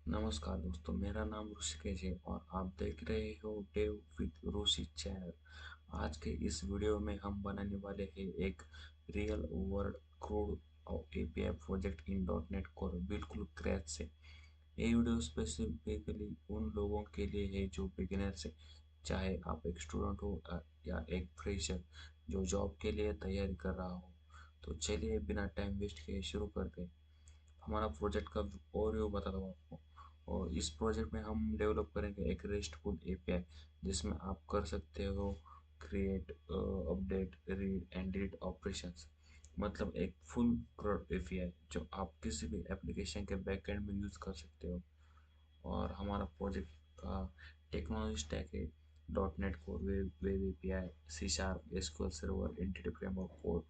नमस्कार दोस्तों, मेरा नाम ऋषिकेश है और आप देख रहे हो डेव विद ऋषि चैनल। आज के इस वीडियो में हम बनाने वाले हैं एक real world crude API project in dot net core, बिल्कुल क्रैच से। ये वीडियो स्पेसिफिकली उन लोगों के लिए है जो बिगिनर्स है, चाहे आप एक स्टूडेंट हो या एक फ्रेशर जो जॉब के लिए तैयारी कर रहा हो। तो चलिए बिना टाइम वेस्ट किए शुरू करते हैं। हमारा प्रोजेक्ट का ओवरव्यू बताता हूँ आपको। और इस प्रोजेक्ट में हम डेवलप करेंगे एक रेस्टफुल एपीआई जिसमें आप कर सकते हो create, update, read and delete operations. मतलब एक फुल क्रोड एपीआई जो आप किसी भी एप्लीकेशन के बैकएंड में यूज़ कर सकते हो। और हमारा प्रोजेक्ट का टेक्नोलॉजी स्टैक है dot net Core, Web API, C sharp, SQL Server, Entity Framework code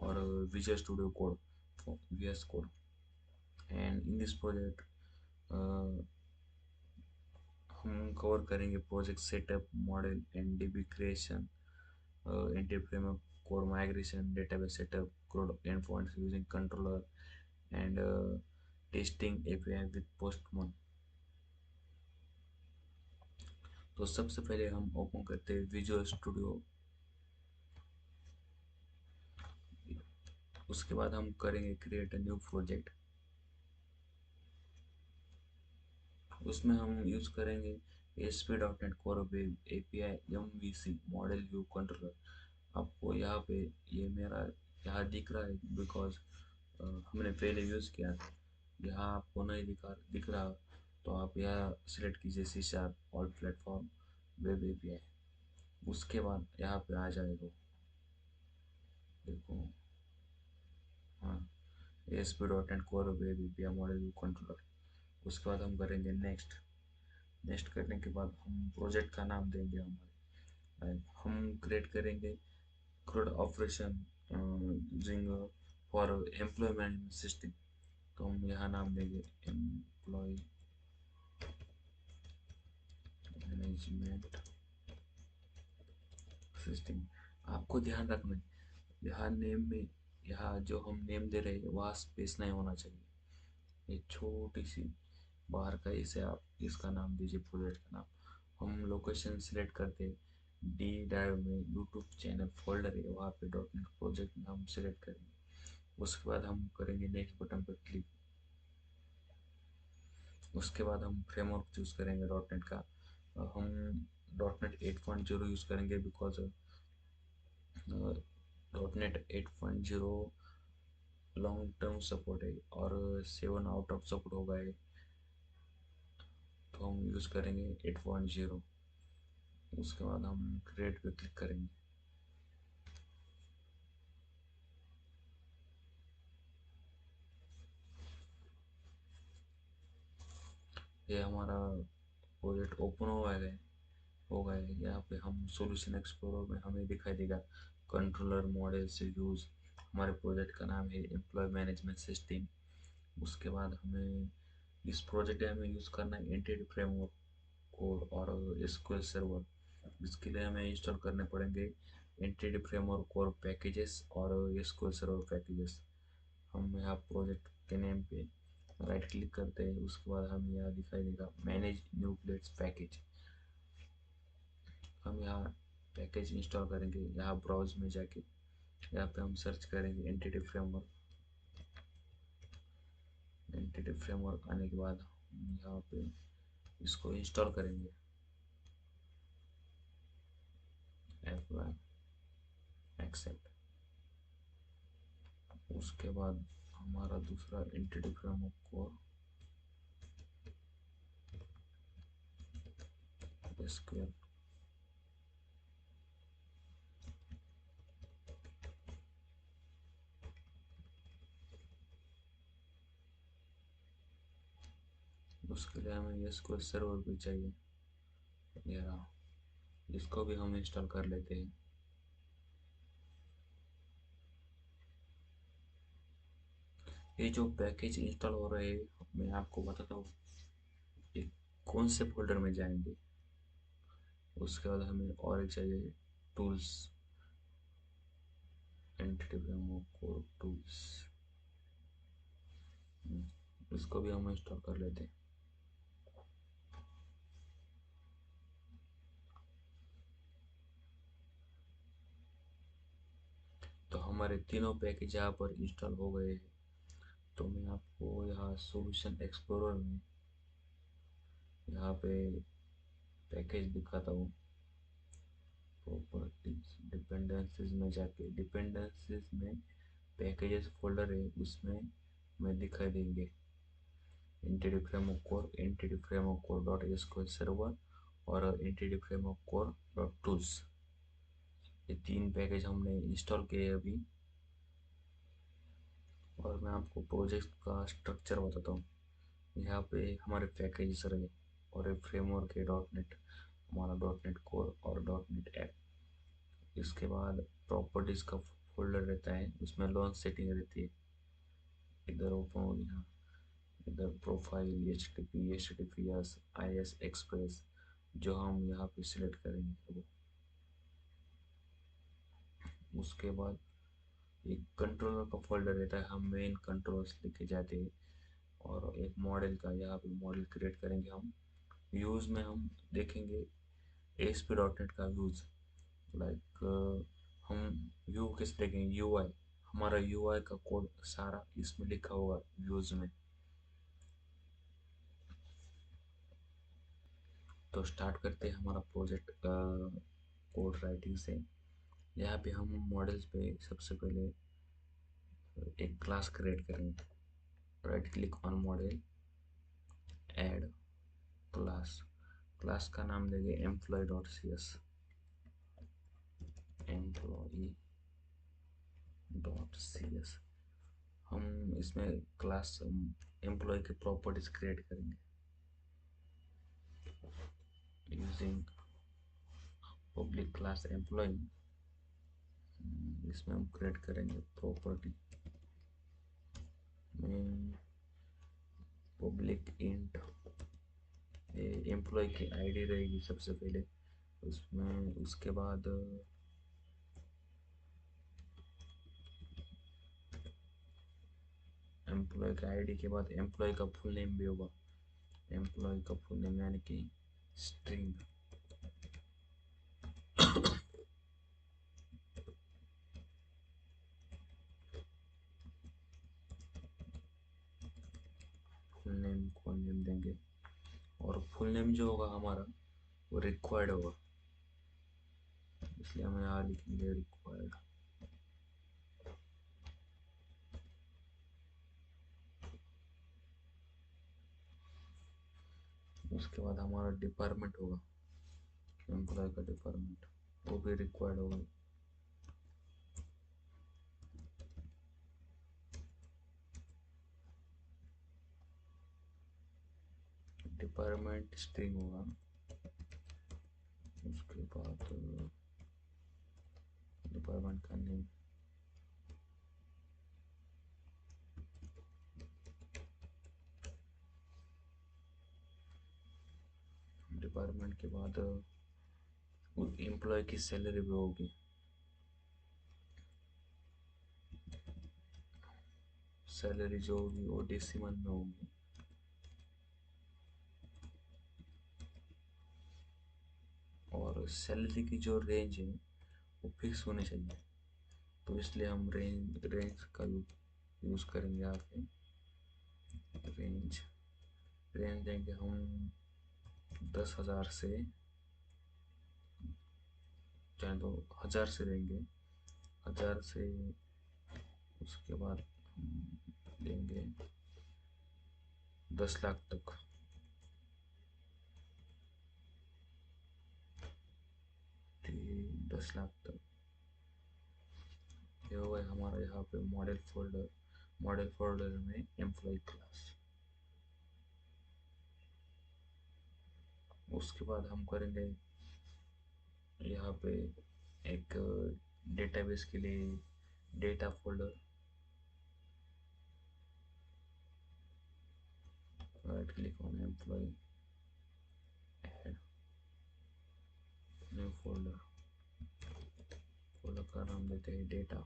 और Visual Studio Code, VS Code. And in this project हम कवर करेंगे project setup, model and DB creation, entity framework code migration, database setup, code endpoints using controller and testing API with Postman। तो सबसे पहले हम open करते हैं visual studio. उसके बाद हम करेंगे क्रिएट अ न्यू प्रोजेक्ट। उसमें हम यूज करेंगे ASP.NET Core Web API MVC model view controller. आपको यहाँ पे ये मेरा यहाँ दिख रहा है बिकॉज हमने पहले यूज़ किया था। यहाँ आपको नहीं दिख रहा, तो आप यहाँ सिलेक्ट कीजिए C sharp all platform web API. उसके बाद यहाँ पे आ जाएगा, देखो। हाँ, ASP.NET Core Web API model view controller. उसके बाद हम करेंगे नेक्स्ट। नेक्स्ट करने के बाद हम प्रोजेक्ट का नाम देंगे हमारे। हम क्रिएट करेंगे CRUD operation using for employee management system. तो हम यहाँ नाम देंगे एम्प्लॉय मैनेजमेंट सिस्टम। आपको ध्यान रखना है, यहाँ नेम में, यहाँ जो हम नेम दे रहे हैं वहाँ स्पेस नहीं होना चाहिए। ये छोटी सी बाहर का, इसे आप इसका नाम दीजिए प्रोजेक्ट का नाम। हम लोकेशन सिलेक्ट करते डी ड्राइव में यूट्यूब चैनल फोल्डर है, वहाँ पे डॉट नेट प्रोजेक्ट में हम सिलेक्ट करेंगे। उसके बाद हम करेंगे नेक्स्ट बटन पर क्लिक। उसके बाद हम फ्रेमवर्क चूज करेंगे डॉट नेट का। हम डॉट नेट 8.0 यूज़ करेंगे because dot net 8.0 long term support है और 7 आउट ऑफ सपोर्ट हो गए, तो हम यूज़ करेंगे 8.0। उसके बाद हम क्रिएट पे क्लिक करेंगे। ये हमारा प्रोजेक्ट ओपन हो गया है। यहाँ पे हम सॉल्यूशन एक्सप्लोरर में हमें दिखाई देगा कंट्रोलर मॉडल से यूज़। हमारे प्रोजेक्ट का नाम है एम्प्लॉय मैनेजमेंट सिस्टम। उसके बाद हमें इस प्रोजेक्ट में हमें यूज़ करना है एंटिटी फ्रेमवर्क कोड और एसक्यूएल सर्वर। इसके लिए हमें इंस्टॉल करने पड़ेंगे एंटिटी फ्रेमवर्क कोर पैकेजेस और एसक्यूएल सर्वर पैकेजेस। हम यहाँ प्रोजेक्ट के नेम पे राइट क्लिक करते हैं। उसके बाद हम यहाँ दिखाई देगा मैनेज न्यूक्लियस पैकेज। हम यहाँ पैकेज इंस्टॉल करेंगे, यहाँ ब्राउज में जाके यहाँ पे हम सर्च करेंगे एंटिटी फ्रेमवर्क। एंटिटी फ्रेमवर्क आने के बाद हम यहाँ पे इसको इंस्टॉल करेंगे। Apply, accept. उसके बाद हमारा दूसरा एंटिटी फ्रेमवर्क को एसक्यूएल। उसके लिए हमें एसक्यूएल सर्वर भी चाहिए, ये रहा। इसको भी हम इंस्टॉल कर लेते हैं। ये जो पैकेज इंस्टॉल हो रहे हैं मैं आपको बताता हूँ ये कौन से फोल्डर में जाएंगे। उसके बाद हमें और एक चाहिए tools, entity Framework code tools. इसको भी हम इंस्टॉल कर लेते हैं। तो हमारे तीनों पैकेज यहाँ पर इंस्टॉल हो गए हैं। तो मैं आपको यहाँ सॉल्यूशन एक्सप्लोरर में यहाँ पे पैकेज दिखाता हूँ। प्रॉपर्टीज डिपेंडेंसीज में जाके डिपेंडेंसीज में पैकेजेस फोल्डर है, उसमें मैं दिखाई देंगे Entity Framework Core, Entity Framework Core dot SQL Server और Entity Framework Core dot tools. ये तीन पैकेज हमने इंस्टॉल किए अभी। और मैं आपको प्रोजेक्ट का स्ट्रक्चर बताता हूँ। यहाँ पे हमारे पैकेज रहे और एक फ्रेमवर्क है डॉट नेट, हमारा डॉट नेट कोर और डॉट नेट ऐप। इसके बाद प्रॉपर्टीज का फोल्डर रहता है, उसमें लॉन्च सेटिंग रहती है। इधर ओपन हो गया, इधर profile H T P H T P S I S express जो हम यहाँ पे सिलेक्ट करेंगे वो। उसके बाद एक कंट्रोलर का फोल्डर रहता है, हम मेन कंट्रोल्स लेके जाते हैं। और एक मॉडल का यहाँ पे मॉडल क्रिएट करेंगे हम। यूज़ में हम देखेंगे ASP डॉट नेट का यूज़, लाइक हम व्यू कैसे देखेंगे, UI हमारा UI का कोड सारा इसमें लिखा होगा व्यूज़ में। तो स्टार्ट करते हैं हमारा प्रोजेक्ट कोड राइटिंग से। यहाँ पे हम मॉडल्स पे सबसे पहले एक क्लास क्रिएट करेंगे। Right click on model, add class. Class का नाम देंगे employee dot C S, employee dot C S. हम इसमें क्लास एम्प्लॉय के प्रॉपर्टीज क्रिएट करेंगे यूजिंग पब्लिक क्लास एम्प्लॉय। इसमें हम क्रिएट करेंगे प्रॉपर्टी में पब्लिक इंट एम्प्लॉय की आईडी रहेगी सबसे पहले उसमें। उसके बाद एम्प्लॉय का आईडी के बाद एम्प्लॉय का फुल नेम भी होगा। एम्प्लॉय का फुल नेम यानी कि स्ट्रिंग। फुल नेम को नेम देंगे और फुल नेम जो होगा हमारा वो रिक्वायर्ड होगा, इसलिए हम यहाँ लिखेंगे रिक्वायर्ड। उसके बाद हमारा डिपार्टमेंट होगा, एम्प्लॉय का डिपार्टमेंट वो भी रिक्वायर्ड होगा। डिपार्टमेंट स्ट्रिंग होगा। उसके बाद डिपार्टमेंट का नेम, डिपार्टमेंट के बाद एम्प्लॉय की सैलरी भी होगी। सैलरी जो होगी वो डेसिमल में होगी। और सैलरी की जो रेंज है वो फिक्स होनी चाहिए, तो इसलिए हम रेंज का यूज़ करेंगे यहाँ पे। रेंज रेंज देंगे हम 10,000 से, चाहे तो 1,000 से देंगे, 1,000 से। उसके बाद हम देंगे 10 लाख तक। 10 लाख तक। ये होगा हमारा यहाँ पे मॉडल फोल्डर। मॉडल फोल्डर में एम्प्लॉय क्लास। उसके बाद हम करेंगे यहाँ पे एक डेटाबेस के लिए data folder. Right click on employee, add new folder. Folder का नाम देते हैं डेटा।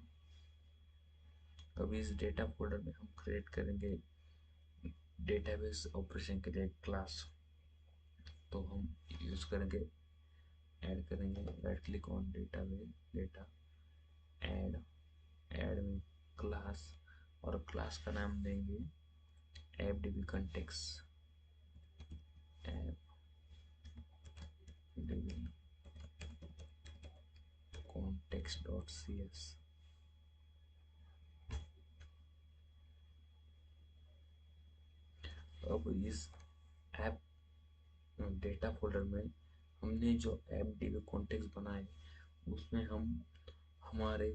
अभी इस डेटा फोल्डर में हम क्रिएट करेंगे डेटाबेस ऑपरेशन के लिए क्लास। तो हम यूज करेंगे, ऐड करेंगे, right click on database, data, add add में क्लास, और क्लास का नाम देंगे app DB context, app DB context dot C S. अब इस ऐप डेटा फोल्डर में हमने जो ऐप डीबी कॉन्टेक्स्ट बनाए उसमें हम हमारे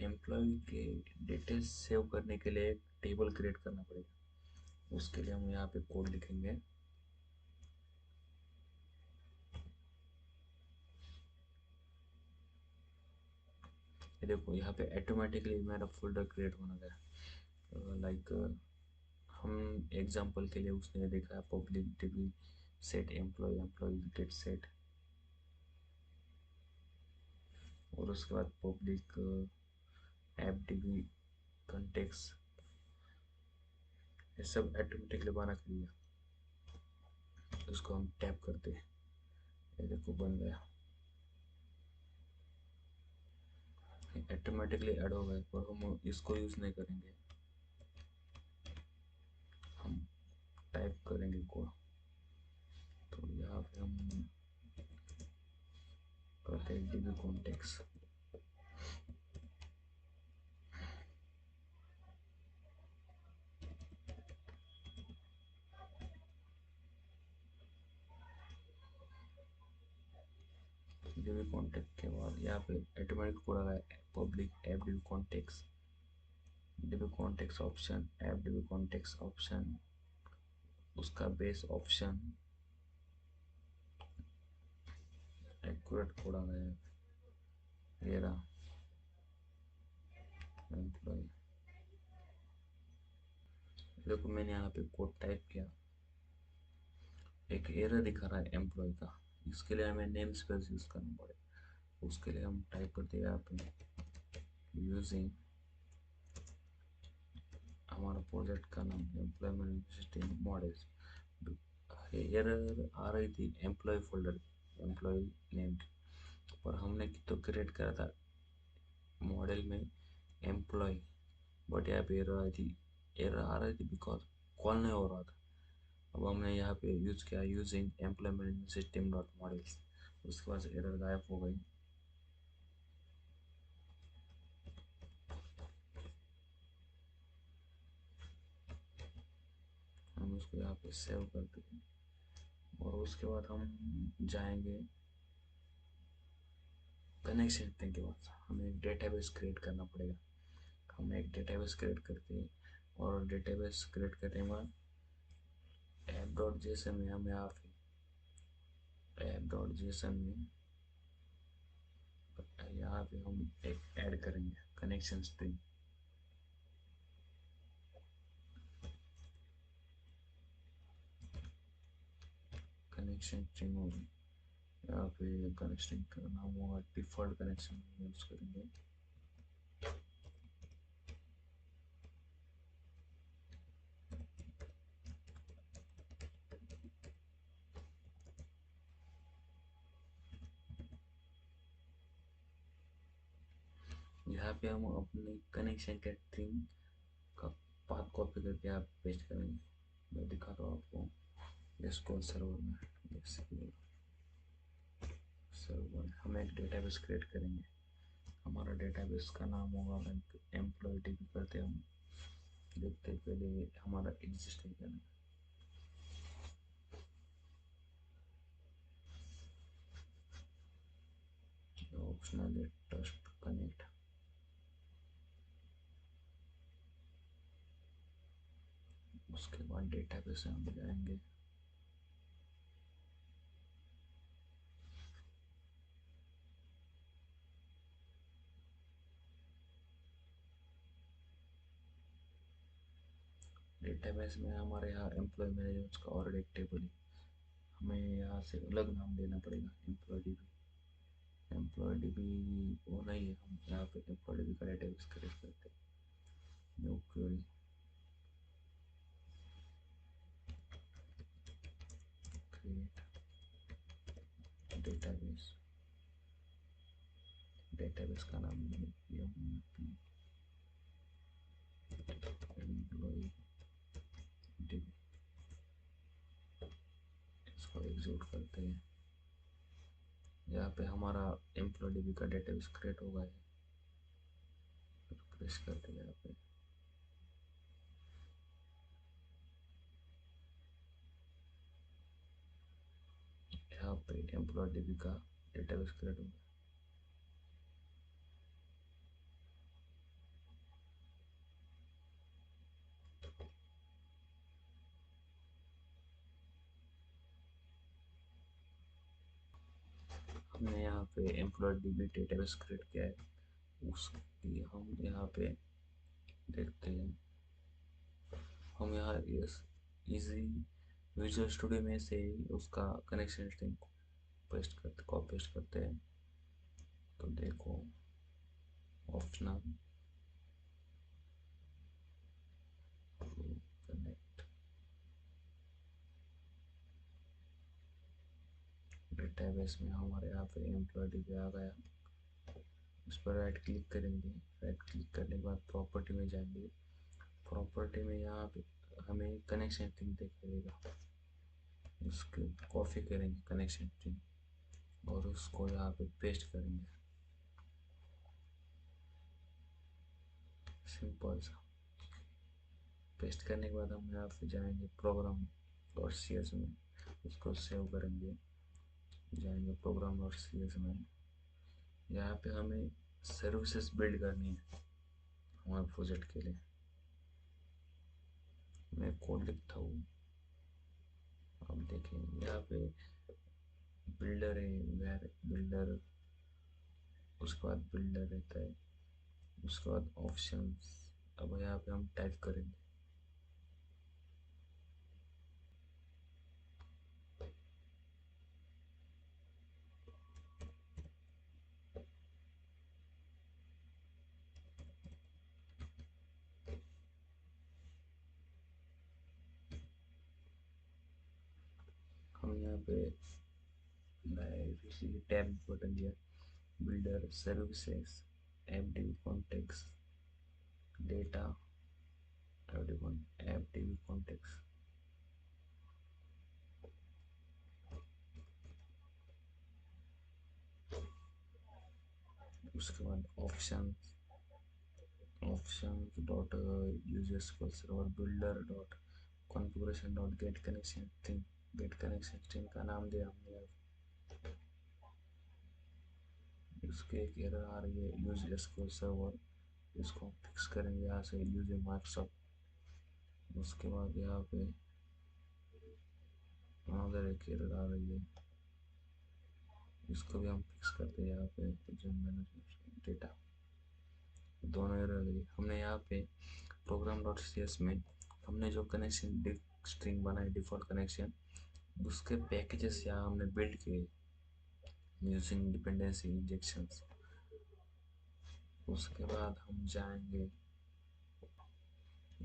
एम्प्लॉय के डिटेल्स सेव करने के लिए एक टेबल क्रिएट करना पड़ेगा। उसके लिए हम यहाँ पे कोड लिखेंगे। ये देखो यहाँ पे ऑटोमेटिकली मेरा फोल्डर क्रिएट होना गया। लाइक हम एग्जांपल के लिए उसने देखा public DB set employee, employee get set, और उसके बाद पब्लिक ऐप डीबी कॉन्टेक्स्ट, ये सब ऑटोमेटिकली बना कर दिया। उसको हम टैप करते हैं, ये देखो बन गया, ऑटोमेटिकली ऐड हो गया। और हम इसको यूज नहीं करेंगे, हम टाइप करेंगे कोड। तो यहाँ पे हम करते हैं डीबी कॉन्टेक्स्ट। डीबी कॉन्टेक्ट के बाद यहाँ पे ऑटोमेटिक कोड आ गया, public app DB context, dB context option, app DB context option, उसका बेस ऑप्शन, एक्यूरेट कोड आ गया, ये रहा एम्प्लॉय। देखो मैंने यहाँ पे कोड टाइप किया, एक एरर दिखा रहा है एम्प्लॉय का। इसके लिए हमें नेम स्पेस यूज करना पड़ेगा। उसके लिए हम टाइप करते हैं यहाँ पे यूजिंग, हमारा प्रोजेक्ट का नाम एम्प्लॉयमेंट सिस्टम मॉडल्स। एरर आ रही थी एम्प्लॉय फोल्डर, एम्प्लॉय नेम, पर हमने तो क्रिएट करा था मॉडल में एम्प्लॉय, बट यहाँ पे एरर आई थी, एरर आ रही थी बिकॉज कॉल नहीं हो रहा था। अब हमने यहाँ पे यूज किया using employment system dot models, उसके बाद एरर गायब हो गई। हम उसको यहाँ पे सेव करते हैं, और उसके बाद हम जाएंगे कनेक्शन के बाद हमें एक डेटाबेस क्रिएट करना पड़ेगा। हम एक डेटाबेस क्रिएट करते हैं, और डेटाबेस क्रिएट करने के बाद ऐप डॉट जेसन में हम यहाँ पे ऐप डॉट जेसन में यहाँ पे हम एक ऐड करेंगे कनेक्शन स्ट्रिंग। कनेक्शन स्ट्रिंग होगी यहाँ पे, कनेक्शन का नाम होगा डिफॉल्ट कनेक्शन यूज करेंगे। यहाँ पे हम अपने कनेक्शन के स्ट्रिंग का पाथ कॉपी करके आप पेस्ट करेंगे। मैं दिखाता हूँ आपको। इसको सर्वर में सर्वर हम एक डेटाबेस क्रिएट करेंगे। हमारा डेटाबेस का नाम होगा एम्प्लॉय डीबी करते हम देखते पहले हमारा एग्जिस्टिंग करना। ऑप्शनल है ट्रस्ट कनेक्ट। उसके बाद डेटाबेस में हम जाएंगे, डेटाबेस में हमारे यहाँ एम्प्लॉय मैनेजमेंट का और एक टेबल है, हमें यहाँ से अलग नाम देना पड़ेगा। एम्प्लॉय डीबी, एम्प्लॉय डीबी वो नहीं है, हम यहाँ पे एम्प्लॉय डीबी का डेटाबेस क्रिएट करते हैं। New query create database, database का नाम एम्प्लॉय डिब, इसको एग्जीक्यूट करते हैं। यहाँ पे हमारा एम्प्लॉय डिबी का डेटाबेस क्रिएट हो गया है। रिफ्रेश करते हैं यहाँ पे। यहाँ पे एम्प्लॉय डिबी का डेटाबेस क्रिएट हो गया। हमने यहाँ पे एम्प्लॉय डिबी डेटाबेस क्रिएट किया है, उसकी हम यहाँ पे देखते हैं। हम यहाँ इजी विजुअल स्टूडियो में से ही उसका कनेक्शन स्ट्रिंग कॉपी पेस्ट करते हैं। तो देखो ऑप्शनल कनेक्ट डेटाबेस में हमारे यहाँ पे एम्प्लॉय डिबी आ गया। उस पर राइट क्लिक करेंगे। राइट क्लिक करने के बाद प्रॉपर्टी में जाएंगे। प्रॉपर्टी में यहाँ पे हमें कनेक्शन स्ट्रिंग दिखेगा, उसको कॉपी करेंगे कनेक्शन स्ट्रिंग और उसको यहाँ पे पेस्ट करेंगे। सिंपल सा पेस्ट करने के बाद हम यहाँ पे जाएंगे प्रोग्राम और सी एस में, उसको सेव करेंगे। जाएंगे प्रोग्राम और सी एस में। यहाँ पे हमें सर्विसेज बिल्ड करनी है हमारे प्रोजेक्ट के लिए। मैं कोड लिखता हूँ, आप देखें यहाँ पे बिल्डर है, वेयर बिल्डर, उसके बाद बिल्डर रहता है, उसके बाद ऑप्शंस। अब यहाँ पे हम टाइप करेंगे। हम यहाँ पे टैब बटन दिया, builder services FD context data FD context. उसके बाद options dot users server builder dot configuration dot get connection string का नाम दिया हमने। इसके एक एरर आ रही है यूज एसक्यूएल सर्वर, इसको फिक्स करेंगे यहाँ से यूजिंग माइक्रोसॉफ्ट। उसके बाद यहाँ पे अनदर एक एरर आ रही है, इसको भी हम फिक्स करते हैं यहाँ पे जो मैनेजमेंट डेटा। दोनों एरर गई। हमने यहाँ पे प्रोग्राम डॉट सी एस में हमने जो कनेक्शन स्ट्रिंग बनाई डिफॉल्ट कनेक्शन, उसके पैकेजेस यहाँ हमने बिल्ड किए यूजिंग डिपेंडेंसी इंजेक्शंस। उसके बाद हम जाएंगे,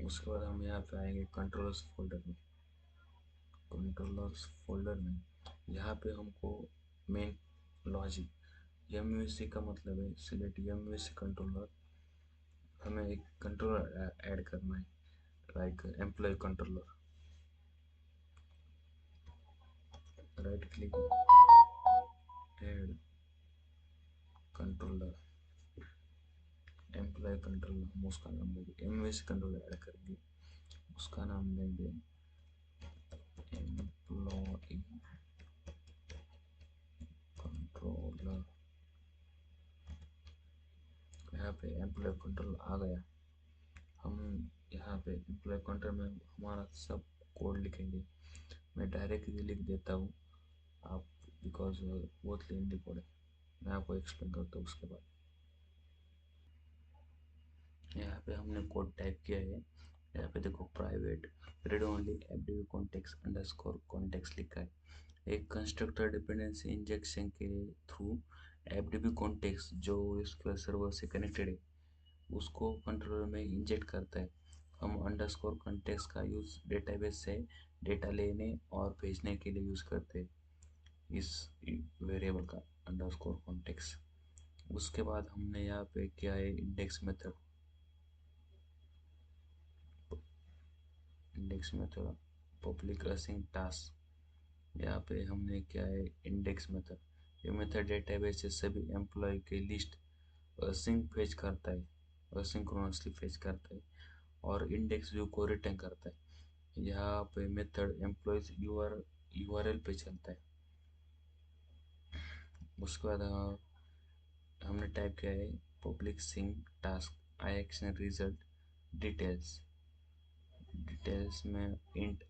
उसके बाद हम यहाँ पे आएंगे कंट्रोलर्स फोल्डर में। कंट्रोलर्स फोल्डर में यहाँ पे हमको main logic M V C का मतलब है select M V C controller. हमें एक कंट्रोलर ऐड करना है like employee controller. Right click add controller employee controller, हम उसका नाम देंगे M V C controller add करेंगे, उसका नाम देंगे एम्प्लॉय कंट्रोलर। यहाँ पे एम्प्लॉय कंट्रोल आ गया। हम यहाँ पे एम्प्लॉय कंट्रोल में हमारा सब कोड लिखेंगे। मैं डायरेक्टली लिख देता हूँ आप, बिकॉज बहुत लेंदी कोड है। मैं आपको एक्सप्लेन करता हूँ उसके बाद। यहाँ पे हमने कोड टाइप किया है। यहाँ पे देखो private read only FDB context underscore context लिखा है। एक कंस्ट्रक्टर डिपेंडेंसी इंजेक्शन के थ्रू एफडीबी कॉन्टेक्स्ट जो एसक्यूएल सर्वर से कनेक्टेड है उसको कंट्रोलर में इंजेक्ट करता है। हम अंडरस्कोर कॉन्टेक्स्ट का यूज़ डेटाबेस से डेटा लेने और भेजने के लिए यूज़ करते हैं इस वेरिएबल का अंडरस्कोर कॉन्टेक्स्ट। उसके बाद हमने यहाँ पे किया है index method. Index method, public assign task. यहाँ पे हमने क्या है, इंडेक्स मेथड। ये मेथड डेटाबेस से सभी एम्प्लॉय की लिस्ट असिंक फेच करता है, असिंक्रोनसली फेच करता है, और इंडेक्स व्यू को रिटर्न करता है। यहाँ पे मेथड एम्प्लॉयज यूआरएल पे चलता है। उसके बाद हमने टाइप किया है public sync task I action result details. Details में इंट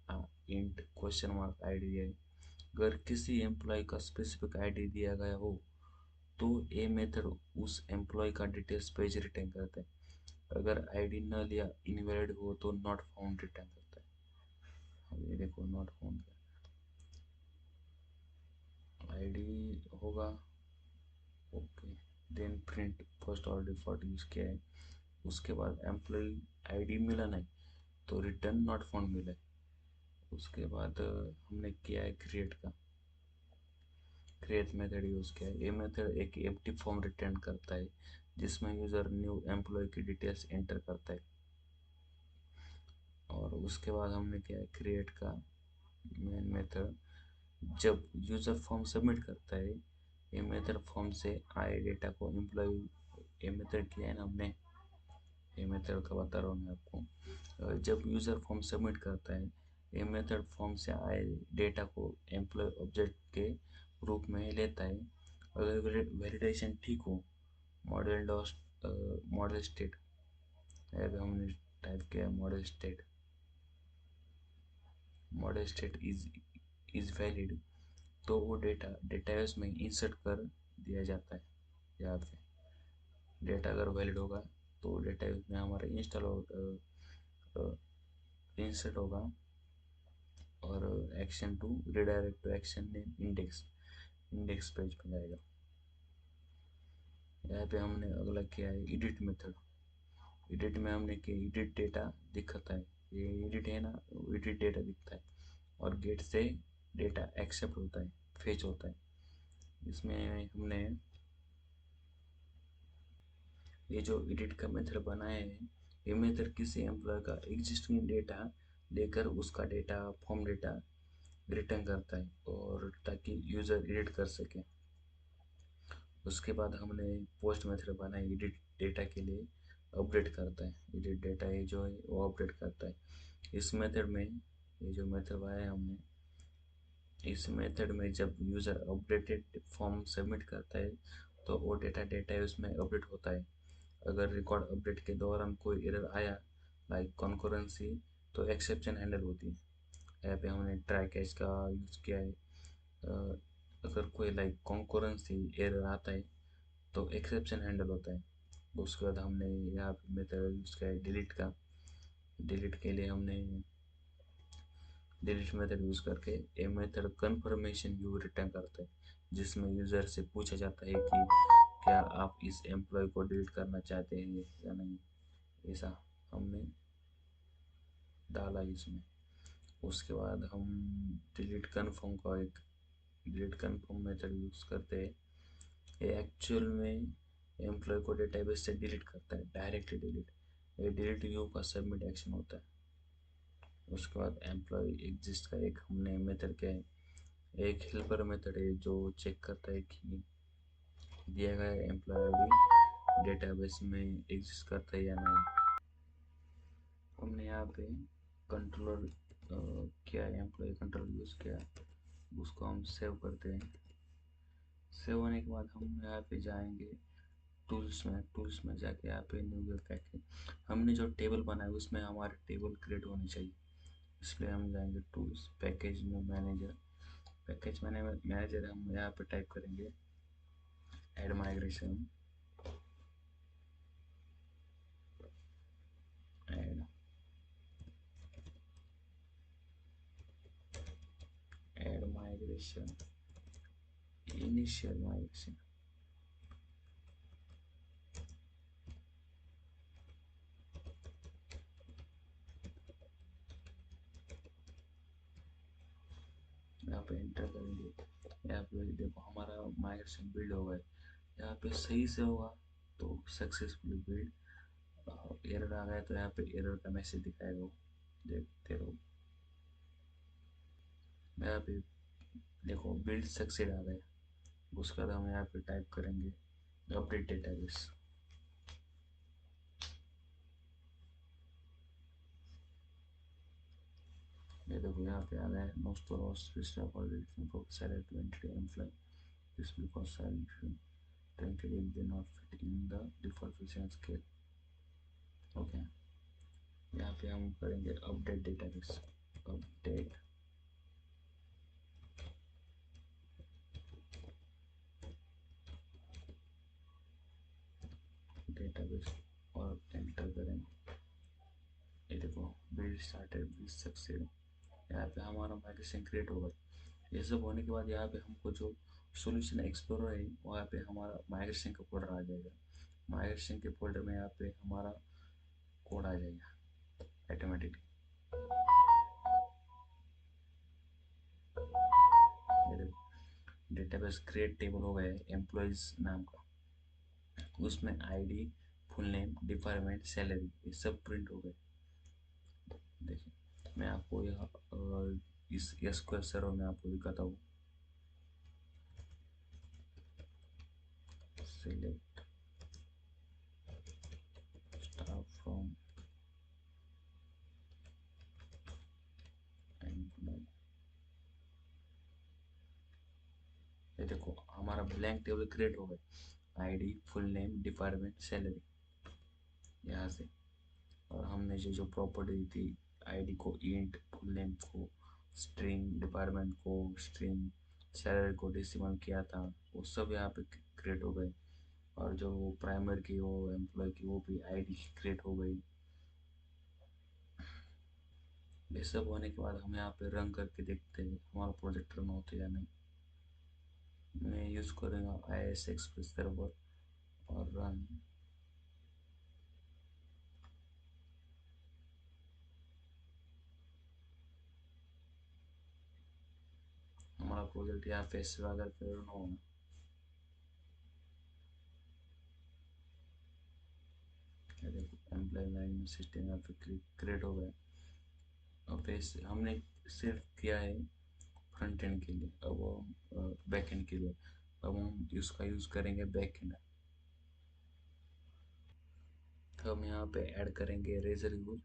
क्वेश्चन मार्क आईडी है। अगर किसी एम्प्लॉय का स्पेसिफिक आईडी दिया गया हो तो ये मेथड उस एम्प्लॉय का डिटेल्स पेज रिटर्न करता है। अगर आईडी नल या इनवैलिड हो तो नॉट फाउंड रिटर्न करता है। अब ये देखो नॉट फाउंड आईडी होगा, ओके, देन प्रिंट फर्स्ट और डिफॉल्ट यूज किया है। उसके बाद एम्प्लॉय आईडी मिला नहीं तो रिटर्न नॉट फाउंड मिला है। उसके बाद हमने किया है क्रिएट मेथड यूज किया है। ये मेथड एक एम्प्टी फॉर्म रिटर्न करता है जिसमें यूजर न्यू एम्प्लॉय की डिटेल्स एंटर करता है। और उसके बाद हमने किया है क्रिएट का मेन मेथड। जब यूजर फॉर्म सबमिट करता है, ये मेथड फॉर्म से आए डेटा को एम्प्लॉय, ये मेथड किया है ना हमने, ये मेथड का बता रहा हूँ मैं आपको। जब यूजर फॉर्म सबमिट करता है, ये मेथड फॉर्म से आए डेटा को एम्प्लॉय ऑब्जेक्ट के रूप में लेता है। अगर वैलिडेशन ठीक हो, मॉडल डॉट मॉडल स्टेट, हमने टाइप किया मॉडल स्टेट इज वैलिड, तो वो डेटा डेटाबेस में इंसर्ट कर दिया जाता है। यहाँ पे डेटा अगर वैलिड होगा तो डेटाबेस में हमारा इंसर्ट होगा, और action to redirect to action name index page पे जाएगा। यहाँ पे हमने अगला किया है एडिट मेथड। एडिट में हमने किया एडिट डेटा दिखाता है, ये एडिट है ना, एडिट डेटा दिखता है, और गेट से डेटा एक्सेप्ट होता है, फेच होता है। इसमें हमने ये जो एडिट का मेथड बनाया है, ये मेथड किसी एम्प्लॉय का एग्जिस्टिंग डेटा लेकर उसका डेटा फॉर्म डेटा रिटर्न करता है, और ताकि यूज़र एडिट कर सके। उसके बाद हमने पोस्ट मेथड बनाई एडिट डेटा के लिए, अपडेट करता है। एडिट डेटा ये जो है वो अपडेट करता है। इस मेथड में, ये जो मेथड बनाया हमने, इस मेथड में जब यूज़र अपडेटेड फॉर्म सबमिट करता है तो वो डेटा है उसमें अपडेट होता है। अगर रिकॉर्ड अपडेट के दौरान कोई एरर आया, लाइक कॉन्करेंसी, तो एक्सेप्शन हैंडल होती है। यहाँ पे हमने ट्राई कैच का यूज़ किया है। अगर कोई लाइक कॉन्करेंसी एरर आता है तो एक्सेप्शन हैंडल होता है। उसके बाद हमने यहाँ पे मेथड यूज़ किया है डिलीट का। डिलीट के लिए हमने डिलीट मेथड यूज़ करके ये मेथड कन्फर्मेशन व्यू रिटर्न करता है, जिसमें यूज़र से पूछा जाता है कि क्या आप इस एम्प्लॉय को डिलीट करना चाहते हैं या नहीं। ऐसा हमने डाला इसमें। उसके बाद हम डिलीट कन्फर्म का एक डिलीट कन्फर्म मेथड यूज़ करते हैं। ये एक्चुअल में एम्प्लॉय को डेटाबेस से डिलीट करता है, डायरेक्टली डिलीट। ये डिलीट व्यू का सबमिट एक्शन होता है। उसके बाद एम्प्लॉय एग्जिस्ट का एक हमने मेथड क्या है, एक हेल्पर मेथड है जो चेक करता है कि दिया गया एम्प्लॉय आईडी डेटाबेस में एग्जिस्ट करता है या नहीं। हमने यहाँ पे कंट्रोलर किया है, एम्प्लॉय कंट्रोल यूज़ किया, उसको हम सेव करते हैं। सेव होने के बाद हम यहाँ पे जाएंगे टूल्स में जाके यहाँ पे न्यू वेब पैकेज, हमने जो टेबल बनाया उसमें हमारे टेबल क्रिएट होनी चाहिए। इसलिए हम जाएंगे tools package new manager. Package manager हम यहाँ पे टाइप करेंगे add migration, add add migration, initial migration. यहाँ पे एंटर करेंगे। यहाँ पे देखो हमारा माइग्रेशन बिल्ड होगा, यहाँ पे सही से होगा तो सक्सेसफुली बिल्ड। एरर आ गया तो यहाँ पे एरर का मैसेज दिखाएगा। देखते रहो। मैं यहाँ पे देखो बिल्ड सक्सेड आ गया। उसके बाद हम यहाँ पे टाइप करेंगे अपडेट डेटाबेस। ये देखो यहाँ पे आ गया है no store select entity employ this because currently they not fit in the default position scale। Okay, यहाँ पे हम करेंगे अपडेट डेटाबेस। अपडेट डेटाबेस और एंटर करेंगे। ये देखो बिल्ड स्टार्टेड बिल्ड सक्सेड। यहाँ पे हमारा माइग्रेशन क्रिएट होगा। ये सब होने के बाद यहाँ पे हमको जो सॉल्यूशन एक्सप्लोरर है वहाँ पे हमारा माइग्रेशन का फोल्डर आ जाएगा। माइग्रेशन के फोल्डर में यहाँ पे हमारा कोड आ जाएगा ऑटोमेटिकली। डेटाबेस क्रिएट टेबल हो गया है एम्प्लॉयज नाम का। उसमें ID, full name, department, salary ये सब प्रिंट हो गए। देखिए मैं आपको यहाँ इस एसक्यूएल सर्वर में आपको दिखाता हूँ। Select staff from employ. ये देखो हमारा ब्लैंक टेबल क्रिएट हो गया। ID, full name, department, salary यहाँ से। और हमने जो जो प्रॉपर्टी दी थी, आईडी को इंट, फुल नेम को स्ट्रिंग, डिपार्टमेंट को स्ट्रिंग, सैलरी को डेसिमल किया था, वो सब यहाँ पे क्रिएट हो गए। और जो प्राइमर की वो एम्प्लॉय की वो भी आईडी क्रिएट हो गई। ये सब होने के बाद हम यहाँ पे रन करके देखते हैं हमारा प्रोजेक्ट रन होता है या नहीं। मैं यूज़ करूँगा IIS एक्सप्रेस सर्वर और रन। हमारा प्रोजेक्ट यहाँ पे अगर रन होगा। एम्प्लॉय लाइन में सिस्टम यहाँ पे क्रिएट हो गया। अब ऐसे हमने सिर्फ किया है फ्रंट एंड के लिए, अब हम बैक एंड के लिए अब हम इसका यूज़ करेंगे बैक एंड। तो हम यहाँ पे ऐड करेंगे रेजर यूज।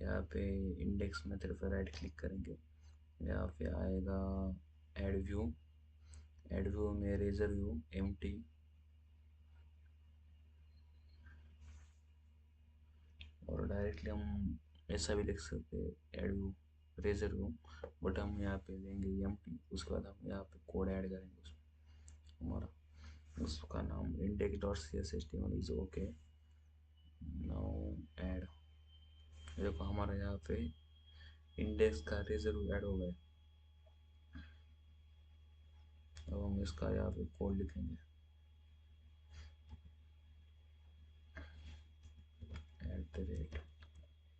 यहाँ पे इंडेक्स मेथड पर राइट क्लिक करेंगे। यहाँ पे आएगा ऐड व्यू। ऐड व्यू में रेजर व्यू एम्प्टी, और डायरेक्टली हम ऐसा भी लिख सकते हैं add view razor view, but हम यहाँ पे देंगे एम्प्टी। उसके बाद हम यहाँ पे कोड ऐड करेंगे उसमें। हमारा उसका नाम index dot C S S T M is okay. Now add. देखो हमारा यहाँ पे इंडेक्स का रेजर ऐड हो गया। अब हम इसका यहाँ पे कोड लिखेंगे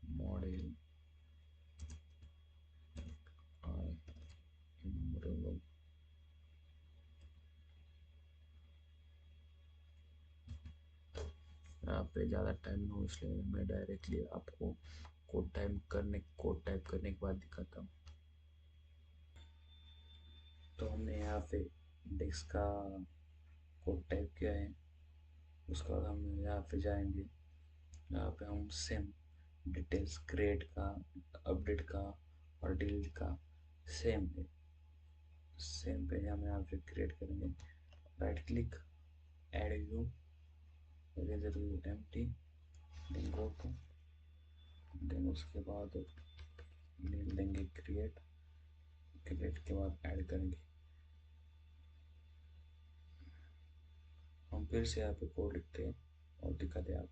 @model इनमूवेबल। यहाँ पे ज़्यादा टाइम नहीं हो इसलिए मैं डायरेक्टली आपको कोड टाइप करने के बाद दिखाता हूँ। तो हमने यहाँ पे इंडेक्स का कोड टाइप किया है। उसके बाद हम यहाँ पे जाएंगे। यहाँ पे हम सेम डिटेल्स क्रिएट का, अपडेट का और डिलीट का सेम है। सेम पे हम यहाँ पे क्रिएट करेंगे। Right click, add view, razor view empty, then go to, then उसके बाद लेंगे क्रिएट। क्रिएट के बाद ऐड करेंगे। हम फिर से यहाँ पे कोड लिखते हैं और दिखाते हैं आप।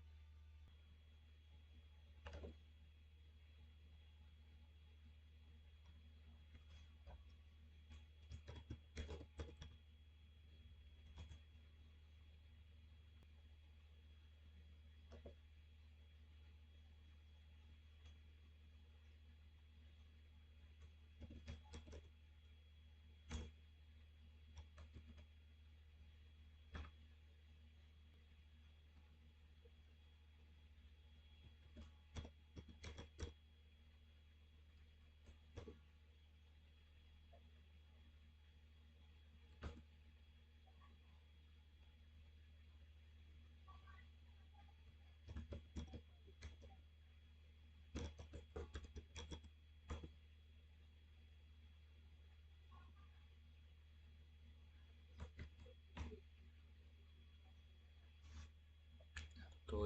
तो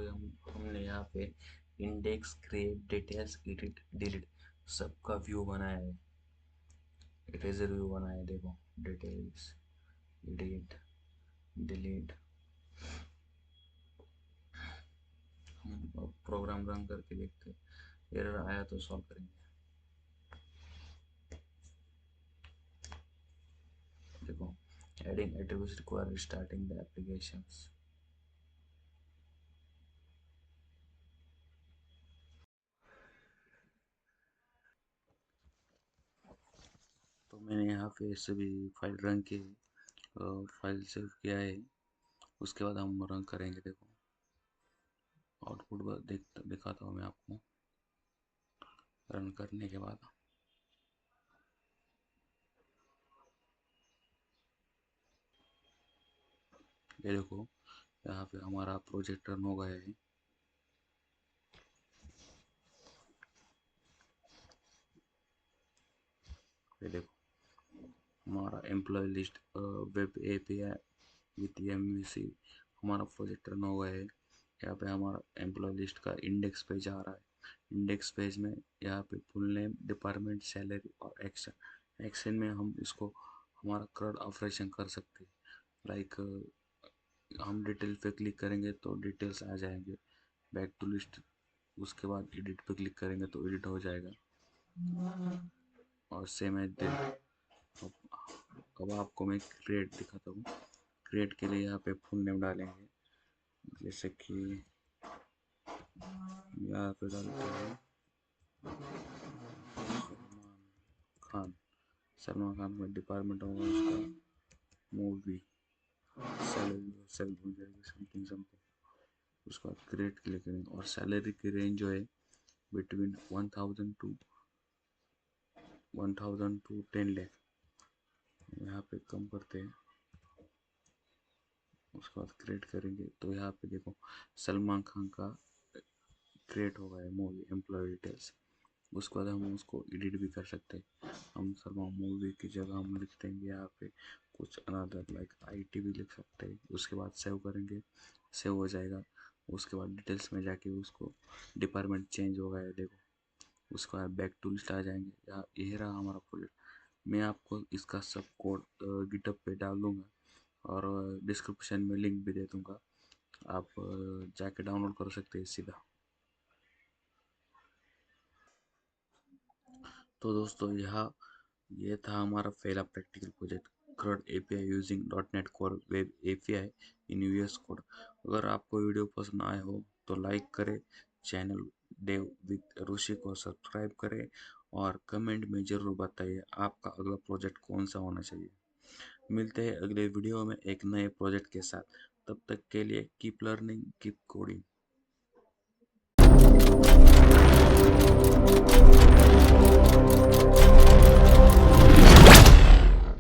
हमने यहाँ पे index, create, details, edit, delete सबका व्यू बनाया है। इरेजर व्यू बनाया है, देखो डिटेल्स, एडिट, डिलीट। हम प्रोग्राम रन करके देखते हैं, एरर आया तो सॉल्व करेंगे। देखो, adding attributes require starting the applications. तो मैंने यहाँ पे सभी फाइल रन की, फाइल सेव किया है। उसके बाद हम रन करेंगे। देखो आउटपुट दिखाता हूँ मैं आपको रन करने के बाद। ये देखो यहाँ पे हमारा प्रोजेक्ट रन हो गया है। ये देखो हमारा employ list web API with MVC, हमारा प्रोजेक्ट रन हो गया है। यहाँ पे हमारा एम्प्लॉय लिस्ट का इंडेक्स पेज आ रहा है। इंडेक्स पेज में यहाँ पे फुल नेम, डिपार्टमेंट, सैलरी और एक्शन। एक्शन में हम इसको हमारा करंट ऑपरेशन कर सकते हैं। लाइक हम डिटेल पे क्लिक करेंगे तो डिटेल्स आ जाएंगे। बैक टू लिस्ट, उसके बाद एडिट पे क्लिक करेंगे तो एडिट हो जाएगा। और सेम एज डेट। अब आपको मैं क्रिएट दिखाता हूँ। क्रिएट के लिए यहाँ पे फुल नेम डालेंगे, जैसे कि यहाँ पे डालते हैं खान। सलमान खान का डिपार्टमेंट होगा उसका मूवी, सैलरी सेल हो जाएगी समथिंग समथिंग। उसके बाद क्रिएट क्लिक करेंगे और सैलरी की रेंज जो है बिटवीन 1000 टू 10 लाख यहाँ पे कम करते हैं। उसके बाद क्रिएट करेंगे तो यहाँ पे देखो सलमान खान का क्रिएट हो गया है मूवी एम्प्लॉय डिटेल्स। उसके बाद हम उसको एडिट भी कर सकते हैं। हम सलमान मूवी की जगह हम लिख देंगे यहाँ पे कुछ अनदर लाइक आईटी भी लिख सकते हैं। उसके बाद सेव करेंगे, सेव हो जाएगा। उसके बाद डिटेल्स में जाके उसको डिपार्टमेंट चेंज हो गया है, देखो। उसके बाद बैक टू लिस्ट आ जाएंगे। यहाँ ये रहा हमारा प्रोजेक्ट। मैं आपको इसका सब कोड गिटअप पे डाल दूंगा और डिस्क्रिप्शन में लिंक भी दे दूंगा। आप जाके डाउनलोड कर सकते हैं सीधा। तो दोस्तों ये था हमारा पहला practical project, CRUD API using .NET Core Web API इन VS कोड। अगर आपको वीडियो पसंद आया हो तो लाइक करें, चैनल डेव विद ऋषि को सब्सक्राइब करें और कमेंट में ज़रूर बताइए आपका अगला प्रोजेक्ट कौन सा होना चाहिए। मिलते हैं अगले वीडियो में एक नए प्रोजेक्ट के साथ। तब तक के लिए कीप लर्निंग, कीप कोडिंग।